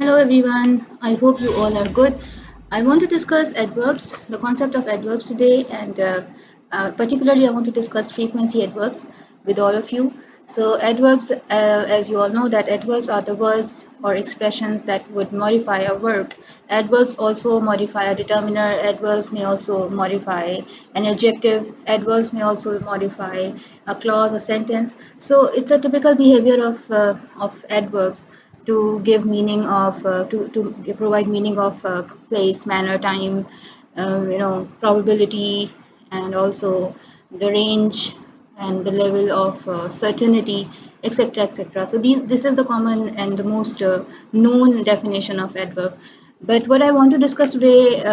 Hello everyone, I hope you all are good. I want to discuss adverbs, the concept of adverbs today, and particularly I want to discuss frequency adverbs with all of you. So, adverbs, as you all know, that adverbs are the words or expressions that would modify a verb. Adverbs also modify a determiner, adverbs may also modify an adjective, adverbs may also modify a clause, a sentence. So, it's a typical behavior of adverbs to give meaning of to provide meaning of place, manner, time, probability, and also the range and the level of certainty, etc., etc. So this is the common and the most known definition of adverb. But what I want to discuss today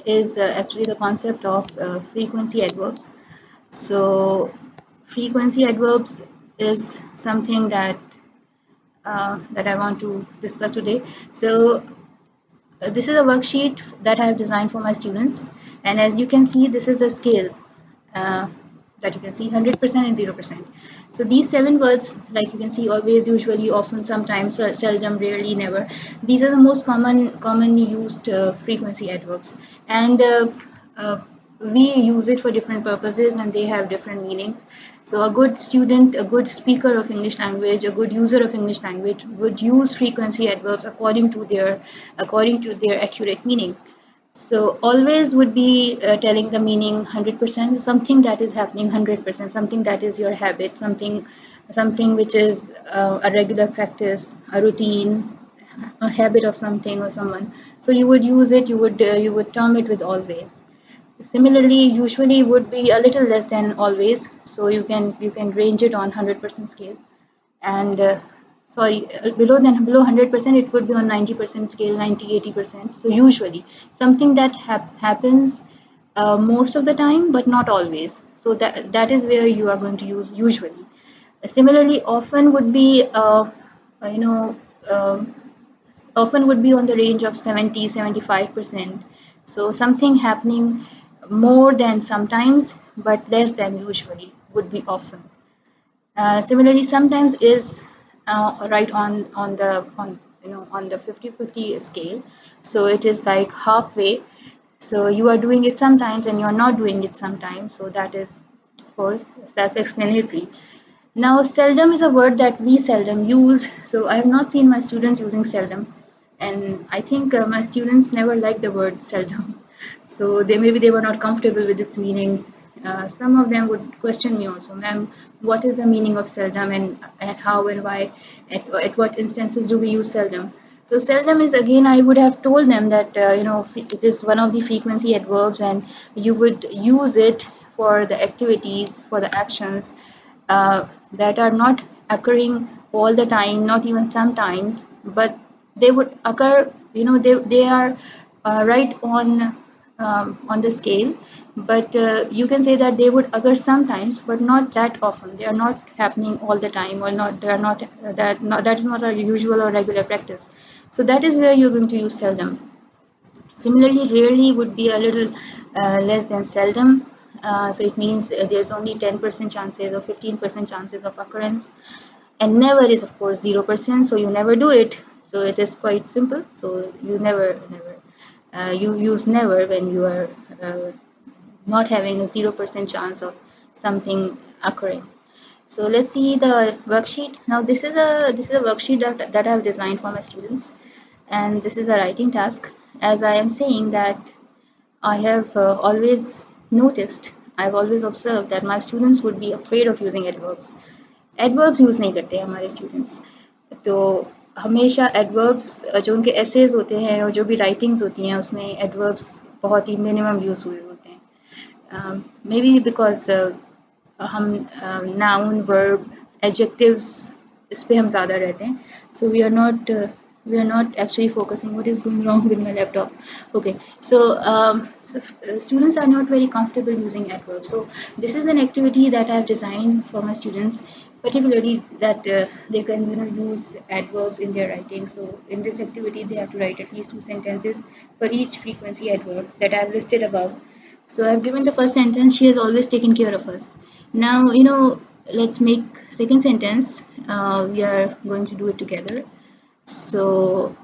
is actually the concept of frequency adverbs. So frequency adverbs is something that I want to discuss today. So this is a worksheet that I have designed for my students, and as you can see, this is a scale uh, that you can see 100% and 0%. So these seven words, like you can see, always, usually, often, sometimes, seldom, rarely, never. These are the most commonly used frequency adverbs, and uh, we use it for different purposes, and they have different meanings. So a good student, a good speaker of English language, a good user of English language would use frequency adverbs according to their accurate meaning. So always would be telling the meaning 100%, something that is happening 100%, something that is your habit, something which is a regular practice, a routine, a habit of something or someone. So you would use it, you would term it with always. Similarly, usually would be a little less than always, so you can range it on 100% scale. And below 100% it would be on 90% scale, 90-80%. So usually something that happens most of the time but not always, so that is where you are going to use usually. Similarly, often would be you know um, often would be on the range of 70-75%. So something happening more than sometimes but less than usually would be often. Similarly, sometimes is right on the 50-50 scale. So it is like halfway. So you are doing it sometimes and you are not doing it sometimes. So that is, of course, self-explanatory. Now, seldom is a word that we seldom use. So I have not seen my students using seldom, and I think my students never liked the word seldom. So maybe they were not comfortable with its meaning. Some of them would question me also, ma'am, what is the meaning of seldom, and how and why, at what instances do we use seldom? So seldom is, again, I would have told them that it is one of the frequency adverbs, and you would use it for the activities, for the actions that are not occurring all the time, not even sometimes, but they would occur. They are right on the scale, but you can say that they would occur sometimes, but not that often. They are not happening all the time, or not. They are not that is not a usual or regular practice. So that is where you're going to use seldom. Similarly, rarely would be a little less than seldom. So it means there's only 10% chances or 15% chances of occurrence. And never is, of course, 0%. So you never do it. So it is quite simple. So you never. You use never when you are not having a 0% chance of something occurring. So let's see the worksheet. Now this is a worksheet that I have designed for my students, and this is a writing task. As I am saying that I have always noticed, I've always observed that my students would be afraid of using adverbs. Adverbs use नहीं करते हैं हमारे students. तो हमेशा adverbs जो उनके essays होते हैं और जो भी writings होती हैं उसमें adverbs बहुत ही minimum use हुए होते हैं. Maybe because हम noun, verb, adjectives इस पे हम ज़्यादा रहते हैं. So we are not actually focusing. What is going wrong with my laptop? Okay, so students are not very comfortable using adverbs. So this is an activity that I have designed for my students, particularly that they can use adverbs in their writing. So in this activity, they have to write at least 2 sentences for each frequency adverb that I have listed above. So I've given the first sentence, she has always taken care of us. Now, let's make second sentence. We are going to do it together. So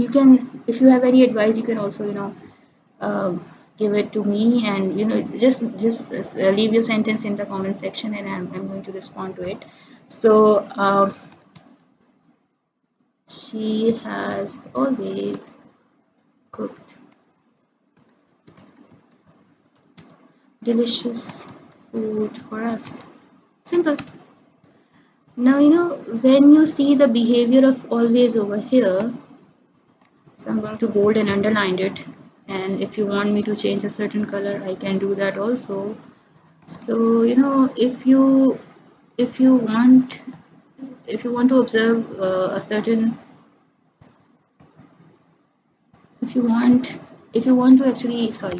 you can, if you have any advice, you can also, give it to me, and just leave your sentence in the comment section, and I'm going to respond to it. So she has always cooked delicious food for us. Simple. Now, when you see the behavior of always over here, so I'm going to bold and underline it. And if you want me to change a certain color, I can do that also. So, if you want to observe a certain, if you want if you want to actually, sorry,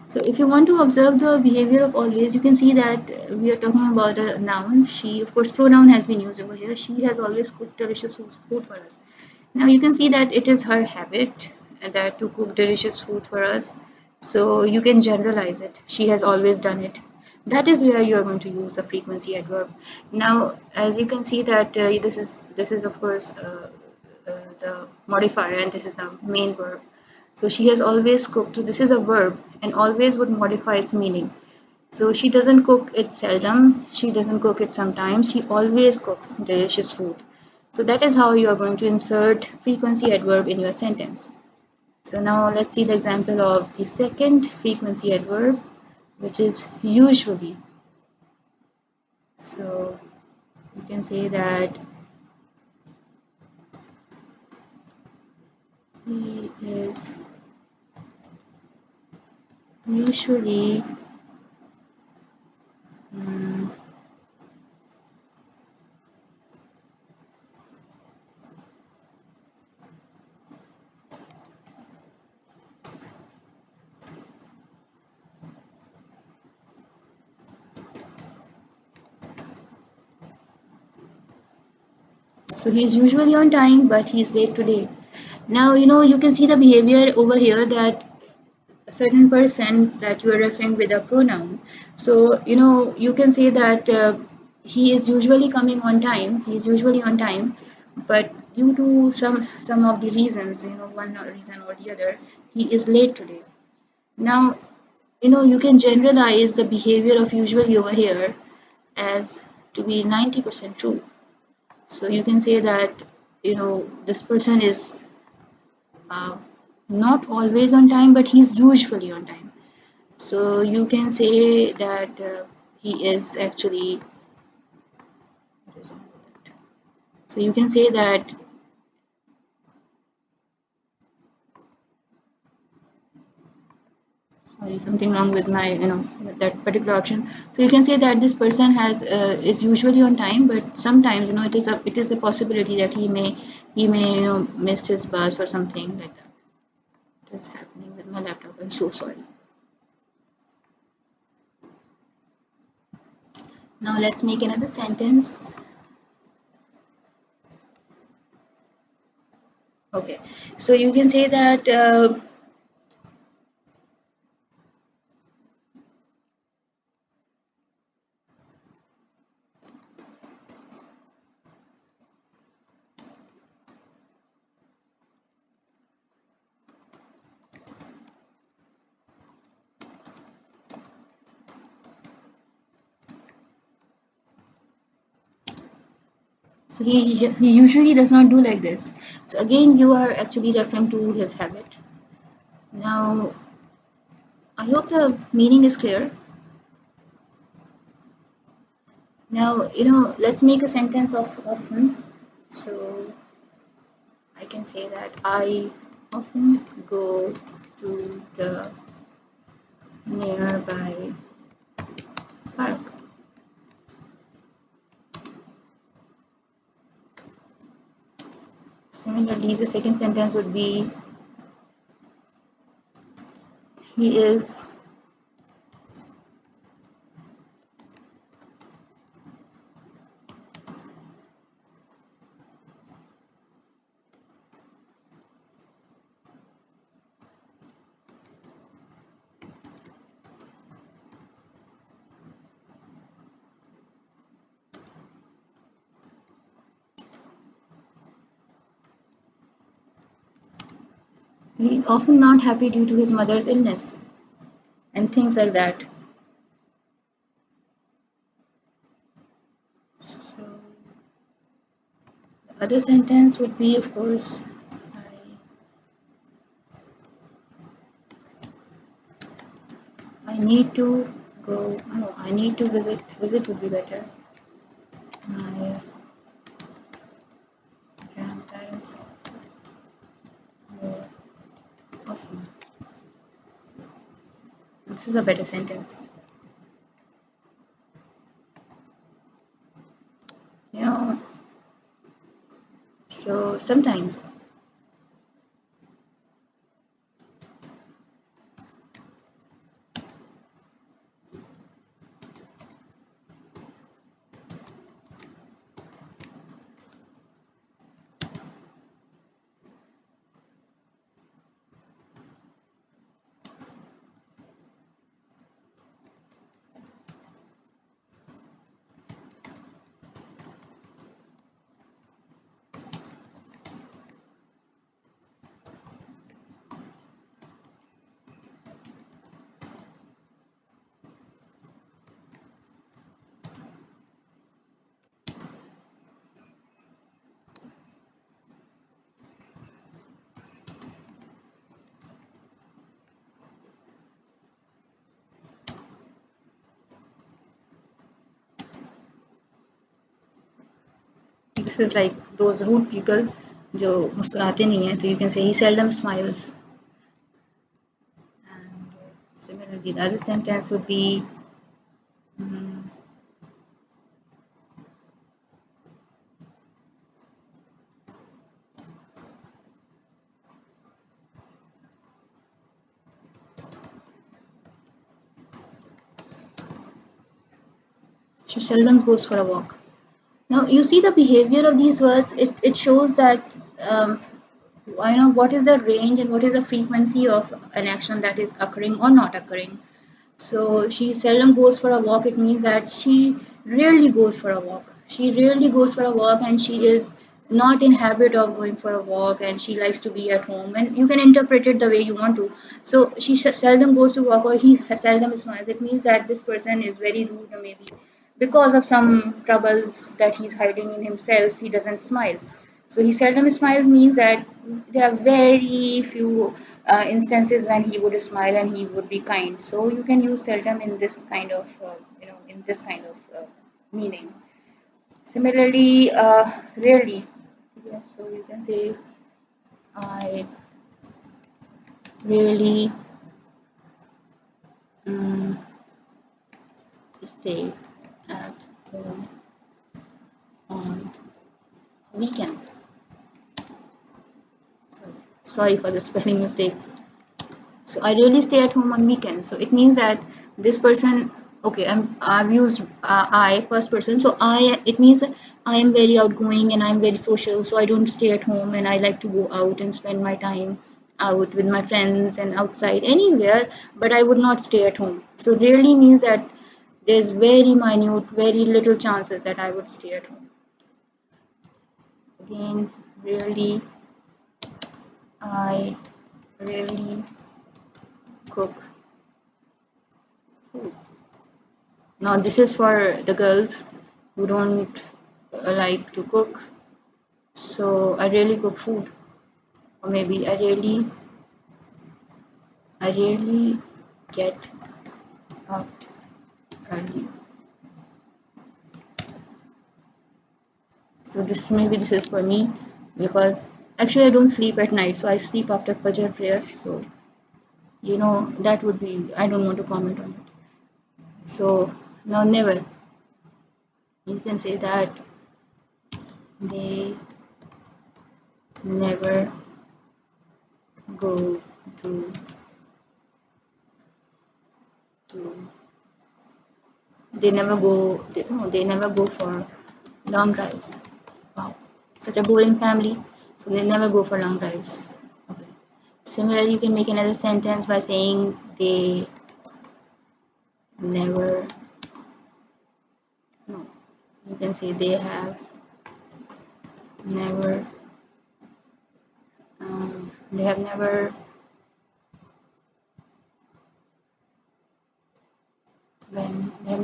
so if you want to observe the behavior of always, you can see that we are talking about a noun. She, of course, pronoun has been used over here. She has always cooked delicious food for us. Now you can see that it is her habit that to cook delicious food for us. So you can generalize it. She has always done it. That is where you are going to use a frequency adverb. Now, as you can see that this is of course the modifier, and this is the main verb. So she has always cooked. So this is a verb, and always would modify its meaning. So she doesn't cook it seldom, she doesn't cook it sometimes, she always cooks delicious food. So that is how you are going to insert frequency adverb in your sentence. So now let's see the example of the second frequency adverb, which is usually. So you can say that he is usually mm, so he is usually on time, but he is late today. Now you can see the behavior over here, that a certain person that you are referring with a pronoun. So you can say that he is usually coming on time. He is usually on time, but due to some of the reasons, one reason or the other, he is late today. Now you can generalize the behavior of usually over here as to be 90% true. So you can say that this person is uh, not always on time, but he's usually on time. So you can say that he is actually, so you can say that, sorry, something wrong with my, with that particular option. So you can say that this person is usually on time, but sometimes, it is a possibility that he may miss his bus or something like that. What is happening with my laptop? I'm so sorry. Now let's make another sentence. Okay, so you can say that so he usually does not do like this. So again, you are actually referring to his habit. Now, I hope the meaning is clear. Now, let's make a sentence of often. So I can say that I often go to the nearby park. Similarly, the second sentence would be he is He often not happy due to his mother's illness and things like that. So the other sentence would be, of course, I need to go. No, I need to visit. Visit would be better. My grandparents more often. This is a better sentence. You know, so sometimes this is like those rude people जो मुस्कुराते नहीं हैं. So you can say he seldom smiles. And similarly, the other sentence would be mm, she seldom goes for a walk. Now you see the behavior of these words. It shows that um, I know what is the range and what is the frequency of an action that is occurring or not occurring. So she seldom goes for a walk. It means that she rarely goes for a walk. She rarely goes for a walk and she is not in habit of going for a walk and she likes to be at home, and you can interpret it the way you want to. So she seldom goes to walk or he seldom smiles. It means that this person is very rude, or maybe because of some troubles that he's hiding in himself, he doesn't smile. So he seldom smiles means that there are very few instances when he would smile and he would be kind. So you can use seldom in this kind of in this kind of meaning. Similarly, rarely. Yes, so you can say I rarely um, stay at home on weekends. Sorry for the spelling mistakes. So I really stay at home on weekends. So it means that this person, okay, I've used I first person. So I, it means that I am very outgoing and I'm very social. So I don't stay at home and I like to go out and spend my time out with my friends and outside anywhere, but I would not stay at home. So rarely means that there's very minute, very little chances that I would stay at home. Again, rarely, I rarely cook food. Now, this is for the girls who don't like to cook. So, I rarely cook food, or maybe I rarely get up early. So, this is for me because actually I don't sleep at night, so I sleep after Fajr prayer. So, that would be, I don't want to comment on it. So, now never. You can say that they never go to to they never go for long drives. Wow, such a boring family. So they never go for long drives. Okay. Similarly, you can make another sentence by saying they never. No, you can say they have never. They have never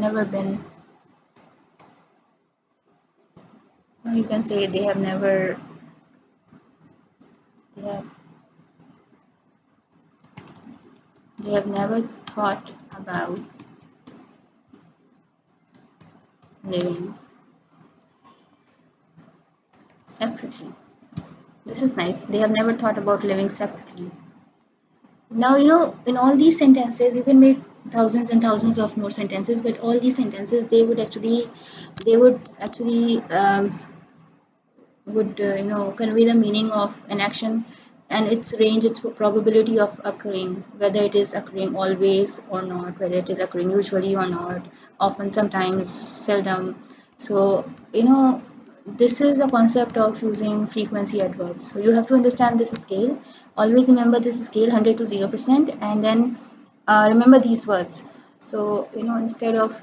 never been, you can say they have never, they have, they have never thought about living separately. This is nice. They have never thought about living separately. Now, in all these sentences, you can make thousands and thousands of more sentences, but all these sentences, they would actually convey the meaning of an action and its range, its probability of occurring, whether it is occurring always or not, whether it is occurring usually or not, often, sometimes, seldom. So this is a concept of using frequency adverbs. So you have to understand this scale. Always remember this scale, 100 to 0%, and then remember these words. So instead of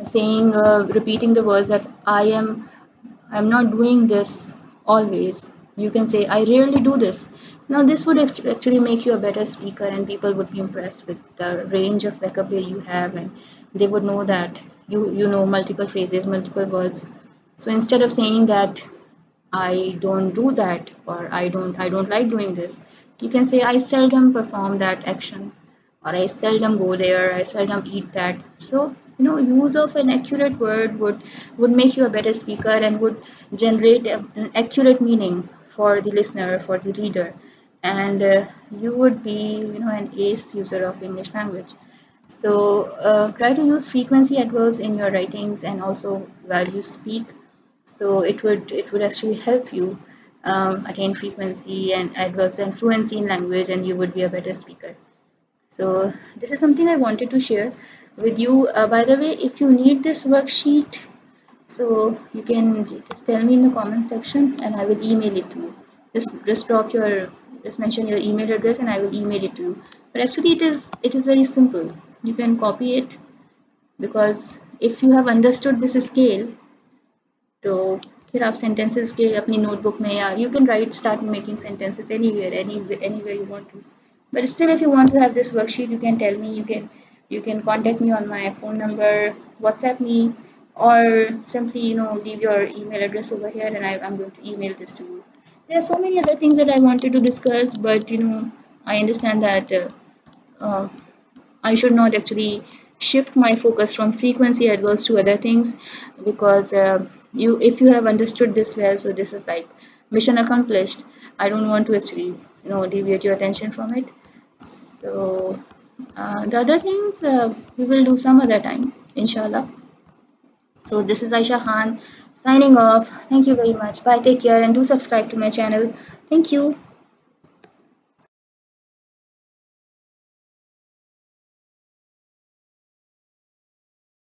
saying, repeating the words that I'm not doing this always. You can say, I rarely do this. Now, this would actually make you a better speaker, and people would be impressed with the range of vocabulary you have, and they would know that you know multiple phrases, multiple words. So instead of saying that I don't do that, or I don't like doing this, you can say I seldom perform that action, or I seldom go there, I seldom eat that. So use of an accurate word would make you a better speaker and would generate an accurate meaning for the listener, for the reader, and you would be an ace user of English language. So try to use frequency adverbs in your writings and also while you speak. So it would actually help you attain frequency and adverbs and fluency in language, and you would be a better speaker. So this is something I wanted to share with you. By the way, if you need this worksheet, so you can just tell me in the comment section, and I will email it to you. Just drop your just mention your email address, and I will email it to you. But actually, it is very simple. You can copy it, because if you have understood this scale, तो फिर आप sentences के अपनी notebook में, या you can start making sentences anywhere you want to. But still, if you want to have this worksheet, you can tell me. You can contact me on my phone number, WhatsApp me, or simply leave your email address over here, and I'm going to email this to you. There are so many other things that I wanted to discuss, but I understand that uh, I should not actually shift my focus from frequency adverbs to other things, because if you have understood this well, so this is like mission accomplished. I don't want to actually deviate your attention from it. So the other things we will do some other time, inshallah. So this is Aisha Khan signing off. Thank you very much. Bye. Take care and do subscribe to my channel. Thank you.